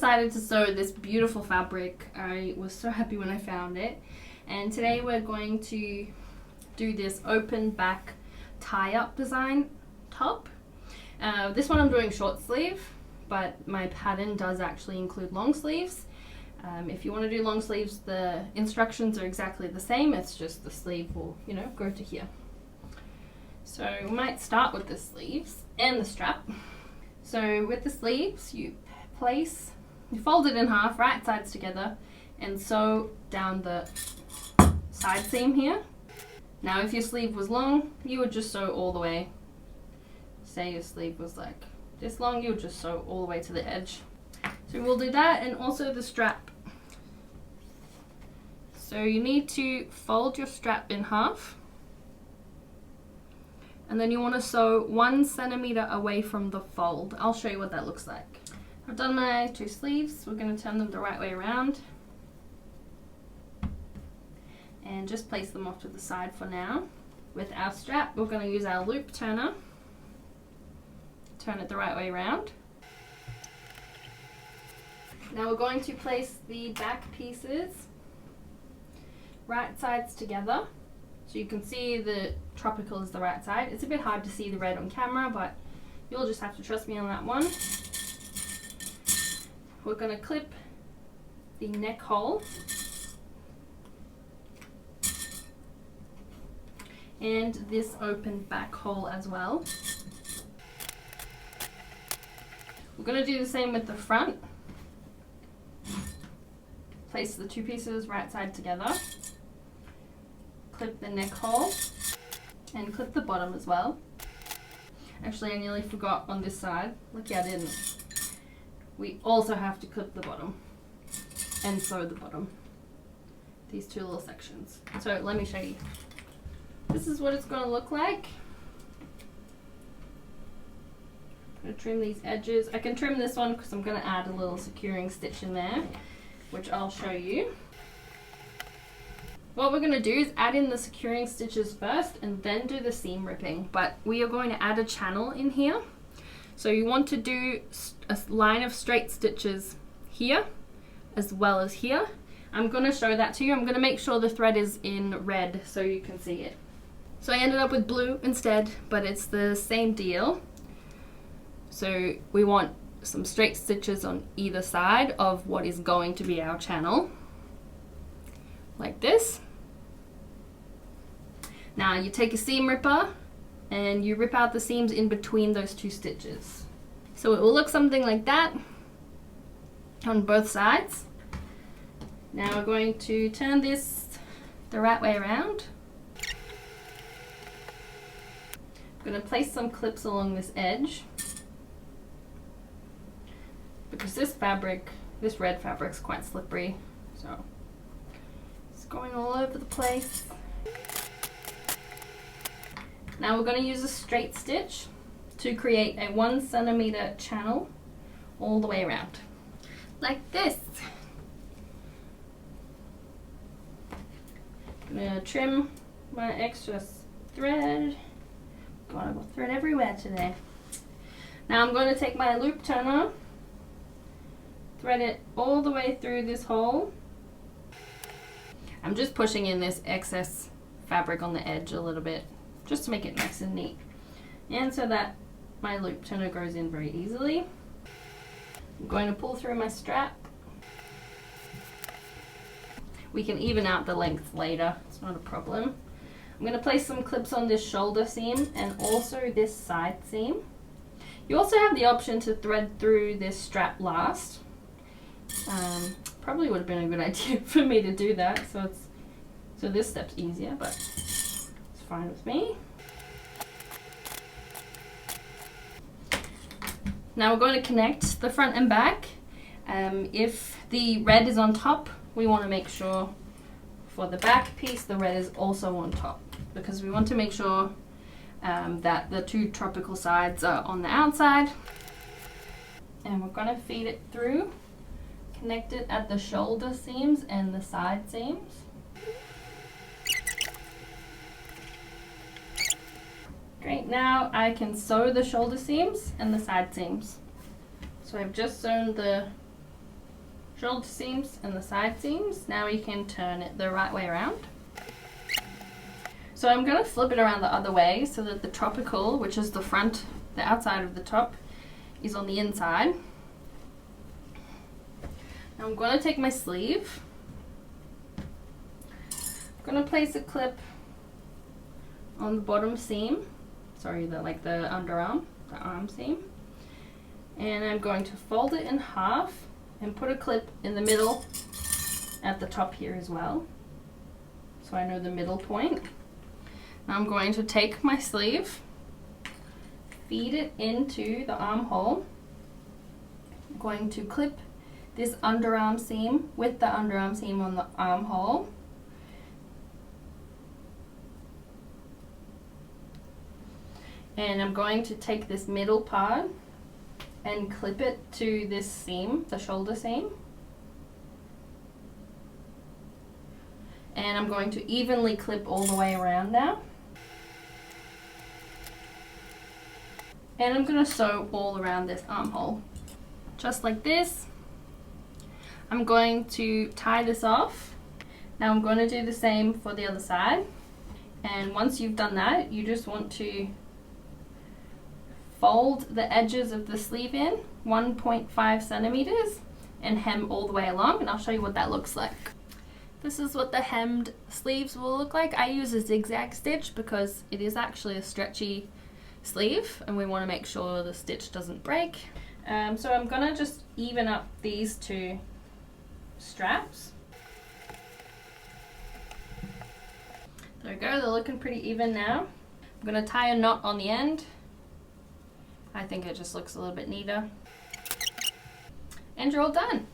excited to sew this beautiful fabric. I was so happy when I found it. And today we're going to do this open back tie-up design top. This one I'm doing short sleeve, but my pattern does actually include long sleeves. If you want to do long sleeves, the instructions are exactly the same. It's just the sleeve will, go to here. So we might start with the sleeves and the strap. So with the sleeves, you fold it in half, right sides together, and sew down the side seam here. Now if your sleeve was long, you would just sew all the way. Say your sleeve was like this long, you would just sew all the way to the edge. So we'll do that, and also the strap. So you need to fold your strap in half, and then you want to sew 1 centimeter away from the fold. I'll show you what that looks like. I've done my 2 sleeves. We're going to turn them the right way around and just place them off to the side for now. With our strap, we're going to use our loop turner. Turn it the right way around. Now we're going to place the back pieces right sides together. So you can see the tropical is the right side. It's a bit hard to see the red on camera, but you'll just have to trust me on that one. We're going to clip the neck hole and this open back hole as well. We're going to do the same with the front. Place the 2 pieces right side together. Clip the neck hole and clip the bottom as well. Actually, I nearly forgot on this side. Lucky I didn't. We also have to clip the bottom and sew the bottom. These 2 little sections. So let me show you. This is what it's going to look like. I'm going to trim these edges. I can trim this one because I'm going to add a little securing stitch in there, which I'll show you. What we're going to do is add in the securing stitches first and then do the seam ripping, but we are going to add a channel in here. So you want to do a line of straight stitches here as well as here. I'm going to show that to you. I'm going to make sure the thread is in red so you can see it. So I ended up with blue instead, but it's the same deal. So we want some straight stitches on either side of what is going to be our channel, like this. Now you take a seam ripper and you rip out the seams in between those 2 stitches. So it will look something like that on both sides. Now we're going to turn this the right way around. I'm going to place some clips along this edge, because this red fabric's quite slippery, so it's going all over the place. Now we're going to use a straight stitch to create a 1 centimeter channel all the way around, like this. I'm going to trim my extra thread. God, I've got thread everywhere today. Now I'm going to take my loop turner, thread it all the way through this hole. I'm just pushing in this excess fabric on the edge a little bit, just to make it nice and neat, and so that my loop turner goes in very easily. I'm going to pull through my strap. We can even out the length later, it's not a problem. I'm going to place some clips on this shoulder seam and also this side seam. You also have the option to thread through this strap last. Probably would have been a good idea for me to do that, so this step's easier, but it's fine with me. Now we're going to connect the front and back. If the red is on top, we want to make sure for the back piece the red is also on top, because we want to make sure that the 2 tropical sides are on the outside. And we're going to feed it through, connect it at the shoulder seams and the side seams. Great, now I can sew the shoulder seams and the side seams. So I've just sewn the shoulder seams and the side seams. Now we can turn it the right way around. So I'm going to flip it around the other way so that the tropical, which is the front, the outside of the top, is on the inside. Now I'm going to take my sleeve. I'm going to place a clip on the bottom seam, sorry, the underarm, the arm seam. And I'm going to fold it in half and put a clip in the middle at the top here as well, so I know the middle point. Now I'm going to take my sleeve, feed it into the armhole. I'm going to clip this underarm seam with the underarm seam on the armhole. And I'm going to take this middle part and clip it to this seam, the shoulder seam. And I'm going to evenly clip all the way around now. And I'm going to sew all around this armhole, just like this. I'm going to tie this off. Now I'm going to do the same for the other side. And once you've done that, you just want to fold the edges of the sleeve in 1.5 centimeters and hem all the way along, and I'll show you what that looks like. This is what the hemmed sleeves will look like. I use a zigzag stitch because it is actually a stretchy sleeve and we want to make sure the stitch doesn't break. So I'm gonna just even up these two straps. There we go, they're looking pretty even now. I'm gonna tie a knot on the end. I think it just looks a little bit neater. And you're all done.